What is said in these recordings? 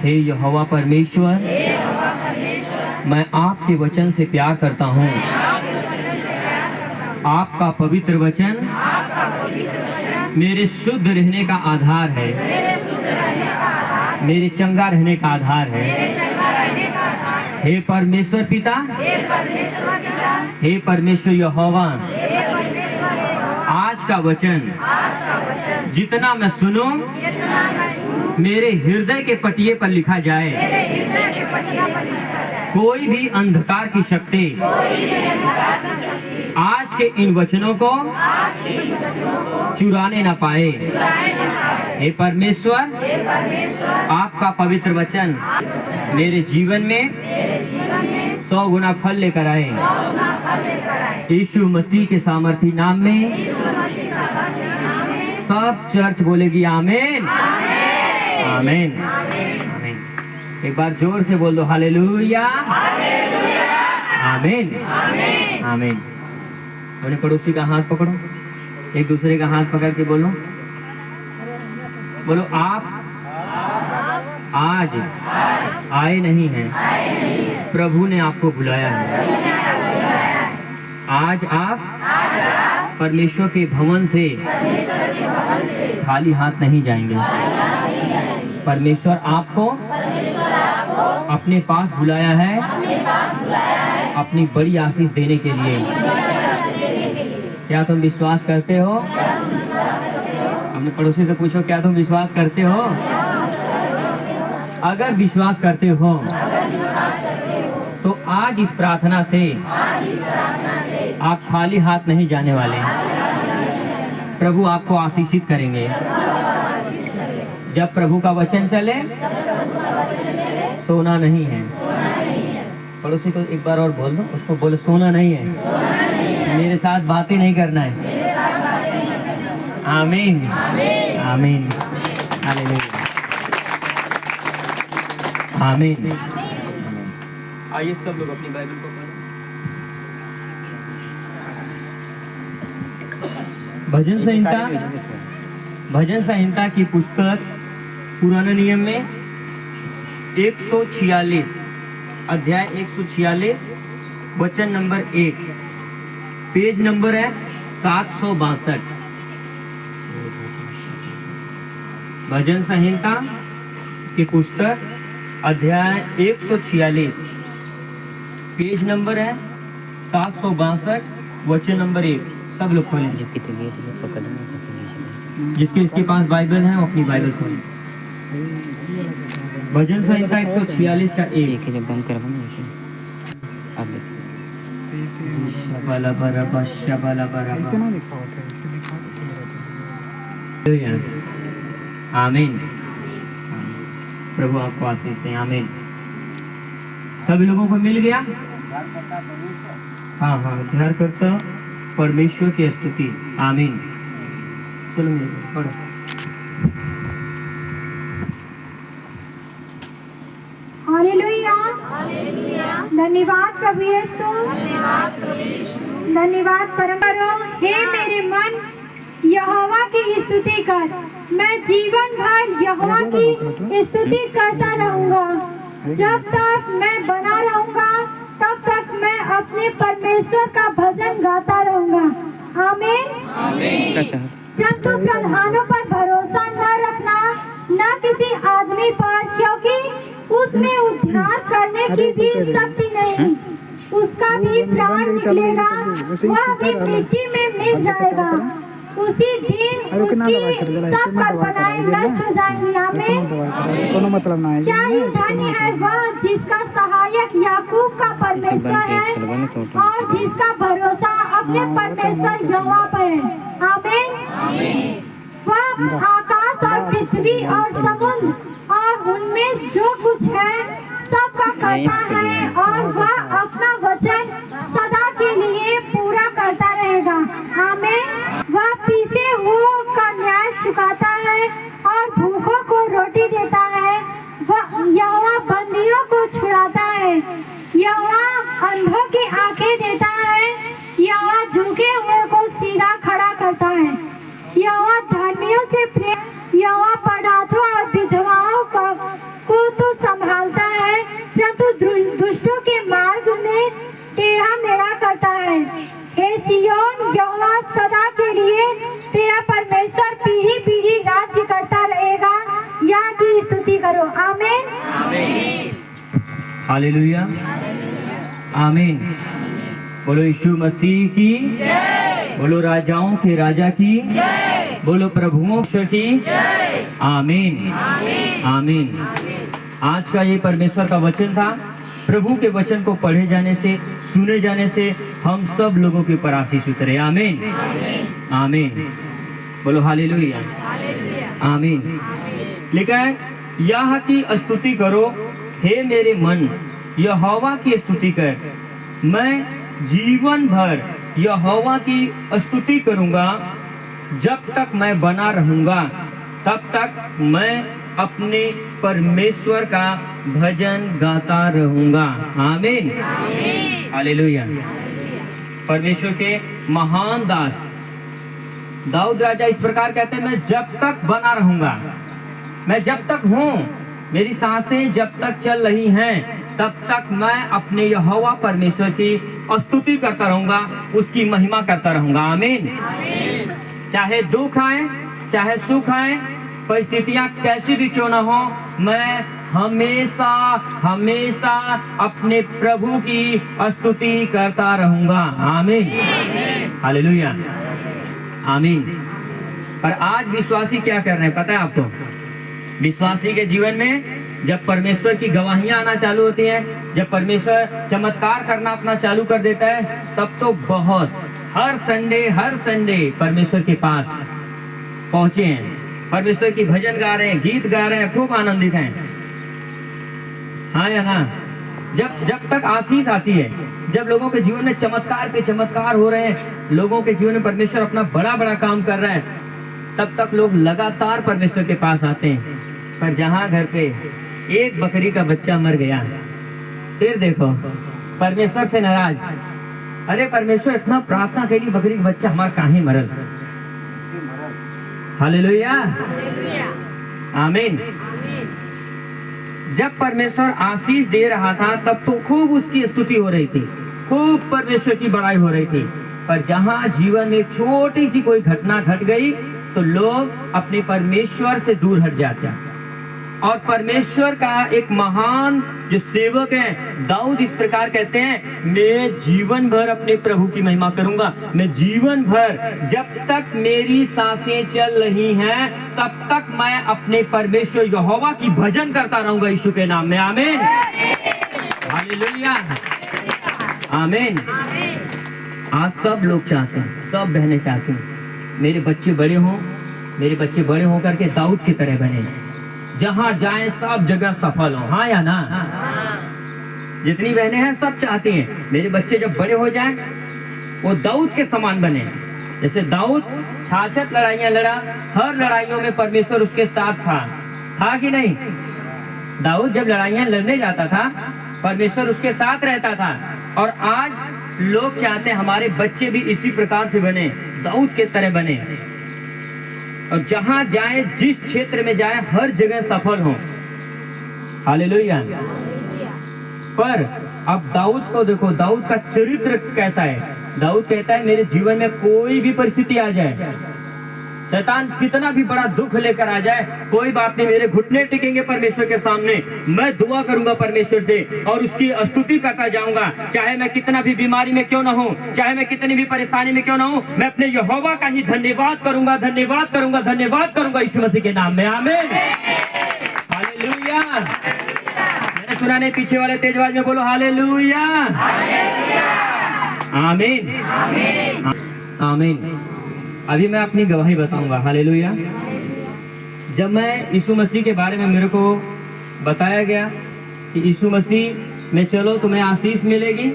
हे यहोवा परमेश्वर, मैं आपके वचन से प्यार करता हूँ। आपका पवित्र वचन मेरे शुद्ध रहने का आधार है, मेरे चंगा रहने का आधार है। हे परमेश्वर पिता, हे परमेश्वर यहोवा, आज का वचन जितना मैं सुनूं मेरे हृदय के पटिये पर लिखा जाए। कोई भी अंधकार की शक्ति आज के इन वचनों को चुराने न पाए। हे परमेश्वर, आपका पवित्र वचन मेरे जीवन में 100 गुना फल लेकर आए। यीशु मसीह के सामर्थी नाम में सब चर्च बोलेगी आमीन, आमीन, आमीन। एक बार जोर से बोल दो हालेलुया, आमीन, आमीन। अपने पड़ोसी का हाथ पकड़ो, एक दूसरे का हाथ पकड़ के बोलो, बोलो आप आज आए नहीं हैं, प्रभु ने आपको बुलाया है। आज आप परमेश्वर के भवन से खाली हाथ नहीं जाएंगे। परमेश्वर आपको अपने पास बुलाया है अपनी बड़ी आशीष देने के लिए। क्या तुम विश्वास करते हो? अपने पड़ोसी से पूछो, क्या तुम विश्वास करते हो? अगर विश्वास करते हो तो आज इस प्रार्थना से आप खाली हाथ नहीं जाने वाले। प्रभु आपको आशीषित करेंगे। जब प्रभु का वचन चले सोना नहीं है। पड़ोसी को एक बार और बोल दो, उसको बोलो सोना नहीं है, मेरे साथ बातें नहीं करना है। आमीन, आमीन, हालेलुया, आमीन। आइए सब लोग अपनी बाइबल को पढ़ें। भजन संहिता की पुस्तक पुराने नियम में 146 अध्याय 146 वचन नंबर 1, पेज नंबर है 762। भजन संहिता की पुस्तक अध्याय 146 पेज नंबर है 762 वचन नंबर 1। सब लोग खोलें। जिसके इसके पास बाइबल है वो अपनी बाइबल खोलें। भजन संहिता 146 का 1। जब बंद करवा आमीन। प्रभु आपको आशीष दें, आमीन। सभी लोगों को मिल गया? हाँ हाँ, ध्यान करता परमेश्वर की स्तुति, आमीन। चलो मिल पढ़ो। हालेलुया, धन्यवाद प्रभु यीशु, धन्यवाद परम। हे मेरे मन यहोवा की स्तुति कर, मैं जीवन भर यहोवा की स्तुति करता रहूंगा। जब तक मैं बना रहूंगा तब तक मैं अपने परमेश्वर का भजन गाता रहूंगा, आमीन। परंतु प्रधानों पर भरोसा न रखना, न किसी आदमी पर, क्योंकि उसमें उद्धार करने की भी शक्ति नहीं। उसका भी प्राण निकलेगा, वह भी मिट्टी में मिल जाएगा। उसी दिन उसकी सब कल्पनाएं नष्ट हो जाएंगी, आमीन। क्या ये धन्य है वह जिसका सहायक याकूब का परमेश्वर है और जिसका भरोसा अपने परमेश्वर यहोवा पर है, आमीन। वह आकाश और पृथ्वी और समुद्र और उनमें जो कुछ है सबका करता है, और वह अपना वचन सदा के लिए पूरा करता रहेगा, आमीन। वह पीछे हुओं का न्याय चुकाता है और भूखों को रोटी देता है। वह यहोवा बंदियों को छुड़ाता है, यहोवा अंधों की आंखें देता है, यहोवा झुके हुए को सीधा खड़ा करता है, यहोवा धर्मियों से प्रेम, यहोवा पदार्थों और विधवाओं को तो हालेलुया, आमीन। बोलो यीशु मसीह की, बोलो राजाओं के राजा की, बोलो प्रभुओं की, आमीन, आमीन। आज का ये परमेश्वर का वचन था। प्रभु के वचन को पढ़े जाने से, सुने जाने से हम सब लोगों के ऊपर आशीष उतरे। आमीन, आमीन। बोलो हालेलुया, आमीन। लिखा है, यह की स्तुति करो हे मेरे मन, यहोवा की स्तुति कर। मैं जीवन भर यहोवा की स्तुति करूंगा। जब तक मैं बना रहूंगा तब तक मैं अपने परमेश्वर का भजन गाता रहूंगा। आमीन, हालेलुया। परमेश्वर के महान दास दाऊद राजा इस प्रकार कहते हैं, मैं जब तक बना रहूंगा, मैं जब तक हूँ, मेरी सांसें जब तक चल रही हैं, तब तक मैं अपने यहोवा परमेश्वर की स्तुति करता रहूंगा, उसकी महिमा करता रहूंगा। आमीन। चाहे दुख आए, चाहे सुख आए, परिस्थितियां कैसी भी क्यों ना हो, मैं हमेशा हमेशा अपने प्रभु की स्तुति करता रहूंगा। आमीन, हालेलुया, आमीन। पर आज विश्वासी क्या कर रहे हैं पता है आपको? विश्वासी के जीवन में जब परमेश्वर की गवाहियां आना चालू होती हैं, जब परमेश्वर चमत्कार करना अपना चालू कर देता है, तब तो बहुत हर संडे परमेश्वर के पास पहुंचे हैं, परमेश्वर की भजन गा रहे हैं, गीत गा रहे हैं, खूब आनंदित हैं। हाँ या ना? जब तक आशीष आती है, जब लोगों के जीवन में चमत्कार पे चमत्कार हो रहे हैं, लोगों के जीवन में परमेश्वर अपना बड़ा बड़ा काम कर रहा है, तब तक लोग लगातार परमेश्वर के पास आते हैं। पर जहाँ घर पे एक बकरी का बच्चा मर गया, फिर देखो परमेश्वर से नाराज। अरे परमेश्वर, इतना प्रार्थना कैली, बकरी का बच्चा हमारा काहे मरल? हालेलुया, आमीन। जब परमेश्वर आशीष दे रहा था तब तो खूब उसकी स्तुति हो रही थी, खूब परमेश्वर की बड़ाई हो रही थी। पर जहाँ जीवन में एक छोटी सी कोई घटना घट गई तो लोग अपने परमेश्वर से दूर हट जाते हैं। और परमेश्वर का एक महान जो सेवक है दाऊद इस प्रकार कहते हैं, मैं जीवन भर अपने प्रभु की महिमा करूंगा। मैं जीवन भर, जब तक मेरी सांसें चल रही हैं, तब तक मैं अपने परमेश्वर यहोवा की भजन करता रहूंगा यीशु के नाम में। आमीन, हालेलुया, आमीन। आज सब लोग चाहते हैं, सब बहनें चाहती हैं, मेरे बच्चे बड़े हों, मेरे बच्चे बड़े होकर के दाऊद की तरह बने, जहां जाए सब जगह सफल हो। हाँ या ना? जितनी बहनें हैं सब चाहती हैं मेरे बच्चे जब बड़े हो जाएं वो दाऊद के समान बने। जैसे दाऊद 66 लड़ाइयां लड़ा, हर लड़ाइयों में परमेश्वर उसके साथ था कि नहीं? दाऊद जब लड़ाइयां लड़ने जाता था, परमेश्वर उसके साथ रहता था। और आज लोग चाहते हैं हमारे बच्चे भी इसी प्रकार से बने, दाऊद के तरह बने, और जहां जाए, जिस क्षेत्र में जाए, हर जगह सफल हो। हालेलुया। पर अब दाऊद को देखो, दाऊद का चरित्र कैसा है। दाऊद कहता है, मेरे जीवन में कोई भी परिस्थिति आ जाए, शैतान कितना भी बड़ा दुख लेकर आ जाए, कोई बात नहीं, मेरे घुटने टिकेंगे परमेश्वर के सामने, मैं दुआ करूंगा परमेश्वर से और उसकी स्तुति करता जाऊंगा। चाहे मैं कितना भी बीमारी में क्यों ना हूं, चाहे मैं कितनी भी परेशानी में क्यों ना हूं, मैं अपने यहोवा का ही धन्यवाद करूंगा, धन्यवाद करूंगा, धन्यवाद करूंगा यीशु मसीह के नाम में। आमीन, हालेलुया। मैंने सुना नहीं, पीछे वाले तेज आवाज में बोलो हालेलुया, आमीन, आमीन। अभी मैं अपनी गवाही बताऊंगा। हालेलुया। जब मैं यीशु मसीह के बारे में, मेरे को बताया गया कि यीशु मसीह में चलो तुम्हें आशीष मिलेगी,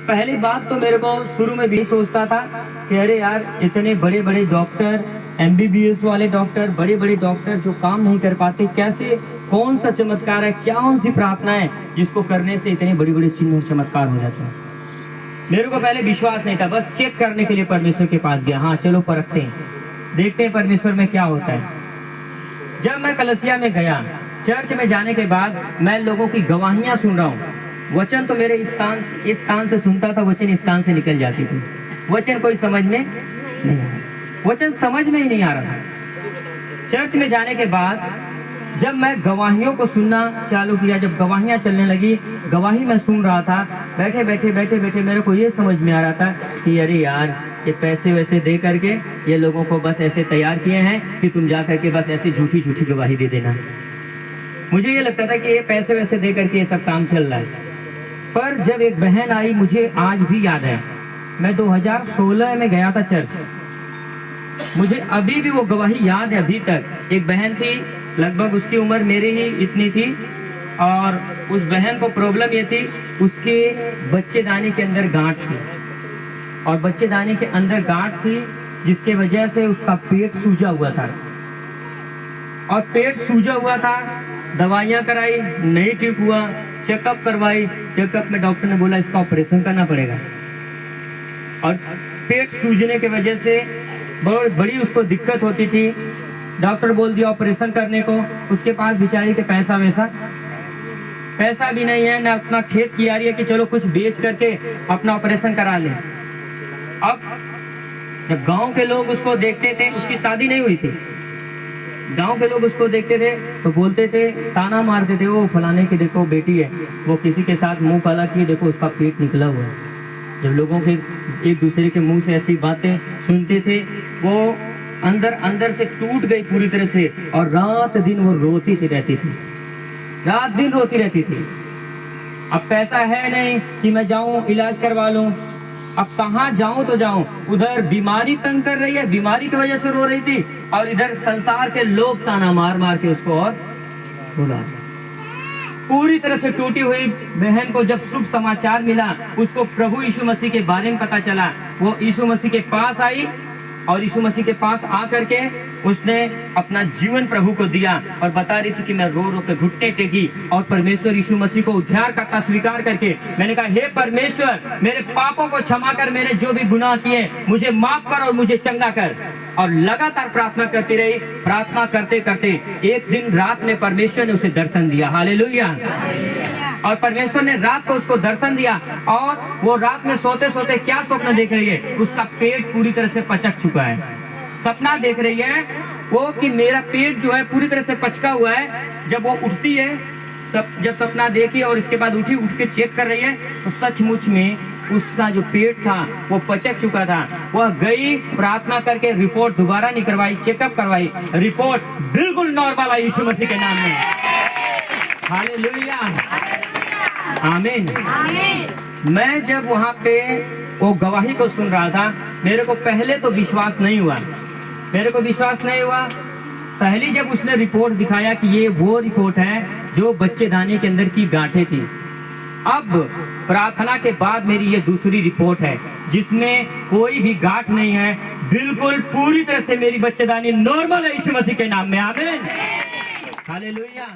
पहली बात तो मेरे को शुरू में भी सोचता था कि अरे यार, इतने बड़े बड़े डॉक्टर, MBBS वाले डॉक्टर, बड़े बड़े डॉक्टर जो काम नहीं कर पाते, कैसे, कौन सा चमत्कार है, क्या कौन सी प्रार्थना है जिसको करने से इतने बड़े बड़े चिन्ह चमत्कार हो जाते हैं। मेरे को पहले विश्वास नहीं था, बस चेक करने के लिए परमेश्वर के पास गया। हाँ चलो परखते हैं, देखते हैं परमेश्वर में क्या होता है। जब मैं कलसिया में गया, चर्च में जाने के बाद मैं लोगों की गवाहियां सुन रहा हूँ। वचन तो मेरे इस कान से सुनता था, वचन इस कान से निकल जाती थी, वचन कोई समझ में नहीं आ रहा, वचन समझ में ही नहीं आ रहा था। चर्च में जाने के बाद जब मैं गवाहियों को सुनना चालू किया, जब गवाहियाँ चलने लगी, गवाही मैं सुन रहा था, बैठे बैठे मेरे को ये समझ में आ रहा था कि अरे यार, ये पैसे वैसे दे करके ये लोगों को बस ऐसे तैयार किए हैं कि तुम जा करके बस ऐसी झूठी गवाही दे देना। मुझे ये लगता था कि ये पैसे वैसे दे करके ये सब काम चल रहा है। पर जब एक बहन आई, मुझे आज भी याद है, मैं 2016 में गया था चर्च, मुझे अभी भी वो गवाही याद है अभी तक। एक बहन थी, लगभग उसकी उम्र मेरी ही इतनी थी, और उस बहन को प्रॉब्लम ये थी, उसके बच्चेदानी के अंदर गांठ थी, और बच्चेदानी के अंदर गांठ थी जिसके वजह से उसका पेट सूजा हुआ था, और पेट सूजा हुआ था, दवाइयाँ कराई, नहीं ठीक हुआ, चेकअप करवाई, चेकअप में डॉक्टर ने बोला इसका ऑपरेशन करना पड़ेगा। और पेट सूजने की वजह से बहुत बड़ी उसको दिक्कत होती थी। डॉक्टर बोल दिया ऑपरेशन करने को, उसके पास बेचारी के पैसा भी नहीं है, ना अपना खेत की आ रही है कि चलो कुछ बेच करके अपना ऑपरेशन करा लें। अब जब गांव के लोग उसको देखते थे, उसकी शादी नहीं हुई थी, गांव के लोग उसको देखते थे तो बोलते थे, ताना मारते थे, वो फलाने की देखो बेटी है, वो किसी के साथ मुंह काला किए, देखो उसका पेट निकला हुआ है। जब लोगों के एक दूसरे के मुंह से ऐसी बातें सुनते थे, वो अंदर से टूट गई पूरी तरह से, और रात दिन वो रोती रहती थी, रात दिन रोती रहती थी। अब पैसा है नहीं कि मैं जाऊं इलाज करवा लूं, अब कहाँ जाऊं तो जाऊं, उधर बीमारी तंग कर रही है, बीमारी की वजह से रो रही थी, और इधर संसार के लोग ताना मार के उसको और बोला। पूरी तरह से टूटी हुई बहन को जब शुभ समाचार मिला, उसको प्रभु यीशु मसीह के बारे में पता चला, वो यीशु मसीह के पास आई, और यीशु मसीह के पास आकर के उसने अपना जीवन प्रभु को दिया, और बता रही थी कि मैं रो के घुटने टेकी, और परमेश्वर यीशु मसीह को उद्धार करता स्वीकार करके मैंने कहा, हे परमेश्वर, मेरे पापों को क्षमा कर, मैंने जो भी गुनाह किए मुझे माफ कर और मुझे चंगा कर। और लगातार प्रार्थना करती रही। प्रार्थना करते करते एक दिन रात में परमेश्वर ने उसे दर्शन दिया। हालेलुया। और परमेश्वर ने रात को उसको दर्शन दिया, और वो रात में सोते सोते क्या स्वप्न देख रही है, उसका पेट पूरी तरह से पचक चुका है। सपना देख रही है वो कि मेरा पेट जो है पूरी तरह से पचका हुआ है। जब वो उठती है, जब सपना देखी और इसके बाद उठ के चेक कर रही है, तो सचमुच में उसका जो पेट था वो पचक चुका था। वह गई, प्रार्थना करके रिपोर्ट दोबारा निकलवाई, चेकअप करवाई, रिपोर्ट बिल्कुल नॉर्मल आई यीशु मसीह के नाम में। हालेलुया, आमीन। मैं जब वहाँ पे वो गवाही को सुन रहा था, मेरे को पहले तो विश्वास नहीं हुआ, पहली जब उसने रिपोर्ट दिखाया कि ये वो रिपोर्ट है जो बच्चेदानी के अंदर की गांठें थी। अब प्रार्थना के बाद मेरी ये दूसरी रिपोर्ट है जिसमें कोई भी गांठ नहीं है, बिल्कुल पूरी तरह से मेरी बच्चेदानी नॉर्मल है यीशु मसीह के नाम में। आमीन, हालेलुया।